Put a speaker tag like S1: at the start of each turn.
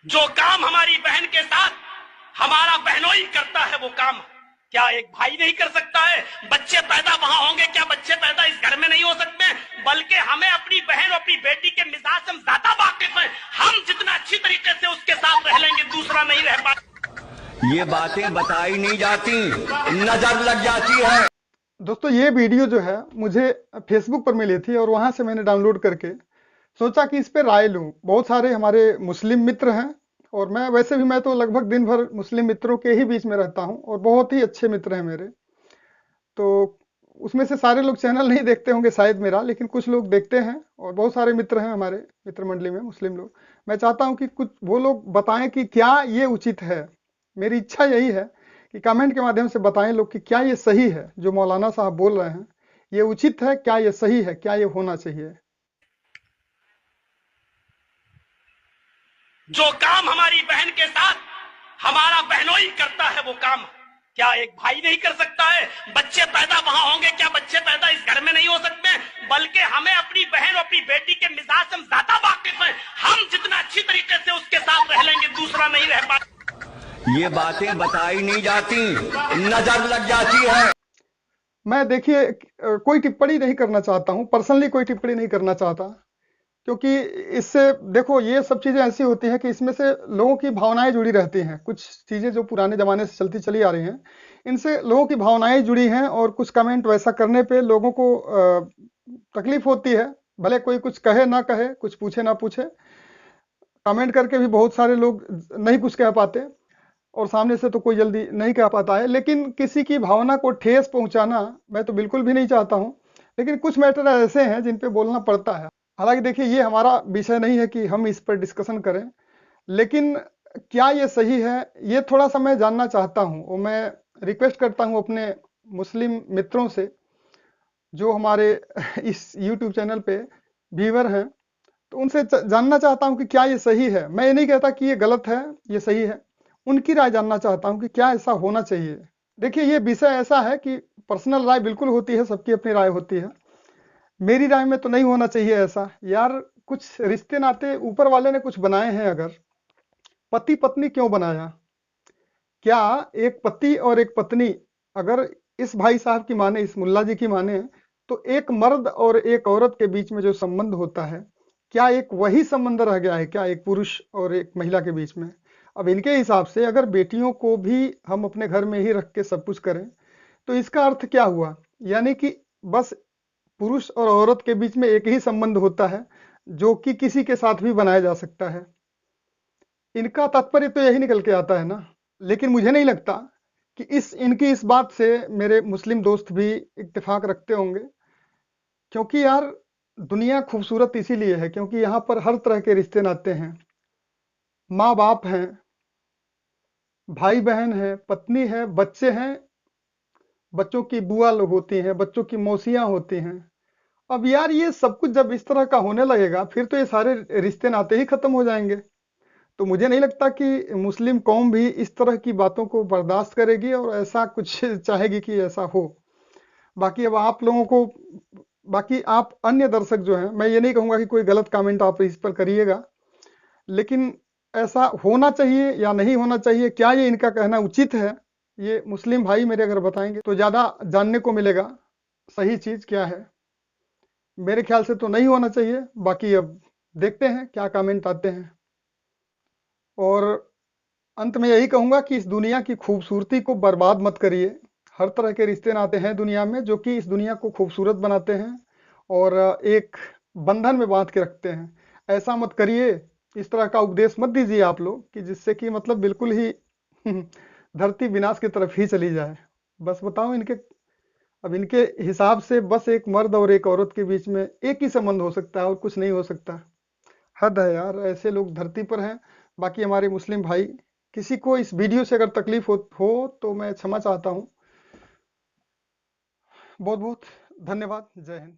S1: जो काम हमारी बहन के साथ हमारा बहनोई करता है वो काम क्या एक भाई नहीं कर सकता है? बच्चे पैदा वहां होंगे, क्या बच्चे पैदा इस घर में नहीं हो सकते? बल्कि हमें अपनी बहन और अपनी बेटी के मिजाज से हम ज्यादा वाकिफ हैं। हम जितना अच्छी तरीके से उसके साथ रह लेंगे, दूसरा नहीं रह पाएगा।
S2: ये बातें बताई नहीं जाती, नजर लग जाती है।
S3: दोस्तों, ये वीडियो जो है मुझे फेसबुक पर मिली थी और वहां से मैंने डाउनलोड करके सोचा कि इस पे राय लूं। बहुत सारे हमारे मुस्लिम मित्र हैं और मैं तो लगभग दिन भर मुस्लिम मित्रों के ही बीच में रहता हूं और बहुत ही अच्छे मित्र हैं मेरे। तो उसमें से सारे लोग चैनल नहीं देखते होंगे शायद मेरा, लेकिन कुछ लोग देखते हैं और बहुत सारे मित्र हैं हमारे मित्र मंडली में मुस्लिम लोग। मैं चाहता हूं कि कुछ वो लोग बताएं कि क्या ये उचित है। मेरी इच्छा यही है कि कमेंट के माध्यम से बताएं लोग कि क्या ये सही है जो मौलाना साहब बोल रहे हैं, ये उचित है, क्या ये सही है, क्या ये होना चाहिए।
S1: जो काम हमारी बहन के साथ हमारा बहनोई करता है वो काम क्या एक भाई नहीं कर सकता है? बच्चे पैदा वहां होंगे, क्या बच्चे पैदा इस घर में नहीं हो सकते? बल्कि हमें अपनी बहन और अपनी बेटी के मिजाज से हम ज्यादा वाकिफ हैं। हम जितना अच्छी तरीके से उसके साथ रह लेंगे, दूसरा नहीं रह पाएगा।
S2: ये बातें बताई नहीं जाती, नजर लग जाती है।
S3: मैं देखिए कोई टिप्पणी नहीं करना चाहता हूं, पर्सनली कोई टिप्पणी नहीं करना चाहता, क्योंकि इससे देखो ये सब चीजें ऐसी होती हैं कि इसमें से लोगों की भावनाएं जुड़ी रहती हैं। कुछ चीजें जो पुराने जमाने से चलती चली आ रही हैं, इनसे लोगों की भावनाएं जुड़ी हैं और कुछ कमेंट वैसा करने पे लोगों को तकलीफ होती है। भले कोई कुछ कहे ना कहे, कुछ पूछे ना पूछे, कमेंट करके भी बहुत सारे लोग नहीं कुछ कह पाते और सामने से तो कोई जल्दी नहीं कह पाता है। लेकिन किसी की भावना को ठेस पहुंचाना मैं तो बिल्कुल भी नहीं चाहता हूं, लेकिन कुछ मैटर ऐसे हैं जिन पे बोलना पड़ता है। हालांकि देखिए ये हमारा विषय नहीं है कि हम इस पर डिस्कशन करें, लेकिन क्या ये सही है ये थोड़ा सा मैं जानना चाहता हूं और मैं रिक्वेस्ट करता हूं अपने मुस्लिम मित्रों से जो हमारे इस यूट्यूब चैनल पे व्यूअर हैं, तो उनसे जानना चाहता हूं कि क्या ये सही है। मैं ये नहीं कहता कि ये गलत है, ये सही है, उनकी राय जानना चाहता हूं कि क्या ऐसा होना चाहिए। देखिए ये विषय ऐसा है कि पर्सनल राय बिल्कुल होती है, सबकी अपनी राय होती है। मेरी राय में तो नहीं होना चाहिए ऐसा यार। कुछ रिश्ते नाते ऊपर वाले ने कुछ बनाए हैं, अगर पति पत्नी क्यों बनाया? क्या एक पति और एक पत्नी अगर इस भाई साहब की माने, इस मुल्ला जी की माने, तो एक मर्द और एक औरत के बीच में जो संबंध होता है, क्या एक वही संबंध रह गया है क्या एक पुरुष और एक महिला के बीच में? अब इनके हिसाब से अगर बेटियों को भी हम अपने घर में ही रख के सब कुछ करें तो इसका अर्थ क्या हुआ? यानी कि बस पुरुष और औरत के बीच में एक ही संबंध होता है जो कि किसी के साथ भी बनाया जा सकता है। इनका तात्पर्य तो यही निकल के आता है ना। लेकिन मुझे नहीं लगता कि इनकी इस बात से मेरे मुस्लिम दोस्त भी इत्तेफाक रखते होंगे, क्योंकि यार दुनिया खूबसूरत इसीलिए है क्योंकि यहाँ पर हर तरह के रिश्ते नाते हैं। माँ बाप हैं, भाई बहन है, पत्नी है, बच्चे हैं, बच्चों की बुआ लोग होती हैं, बच्चों की मौसियां होती हैं। अब यार ये सब कुछ जब इस तरह का होने लगेगा फिर तो ये सारे रिश्ते नाते ही खत्म हो जाएंगे। तो मुझे नहीं लगता कि मुस्लिम कौम भी इस तरह की बातों को बर्दाश्त करेगी और ऐसा कुछ चाहेगी कि ऐसा हो। बाकी अब आप लोगों को, बाकी आप अन्य दर्शक जो हैं, मैं ये नहीं कहूँगा कि कोई गलत कमेंट आप इस पर करिएगा, लेकिन ऐसा होना चाहिए या नहीं होना चाहिए, क्या ये इनका कहना उचित है, ये मुस्लिम भाई मेरे अगर बताएंगे तो ज़्यादा जानने को मिलेगा सही चीज़ क्या है। मेरे ख्याल से तो नहीं होना चाहिए। बाकी अब देखते हैं क्या कमेंट आते हैं। और अंत में यही कहूंगा कि इस दुनिया की खूबसूरती को बर्बाद मत करिए। हर तरह के रिश्ते नाते हैं दुनिया में जो कि इस दुनिया को खूबसूरत बनाते हैं और एक बंधन में बांध के रखते हैं। ऐसा मत करिए, इस तरह का उपदेश मत दीजिए आप लोग कि जिससे कि मतलब बिल्कुल ही धरती विनाश की तरफ ही चली जाए। बस बताऊं अब इनके हिसाब से बस एक मर्द और एक औरत के बीच में एक ही संबंध हो सकता है और कुछ नहीं हो सकता। हद है यार, ऐसे लोग धरती पर हैं। बाकी हमारे मुस्लिम भाई, किसी को इस वीडियो से अगर तकलीफ हो तो मैं क्षमा चाहता हूँ। बहुत बहुत धन्यवाद। जय हिंद।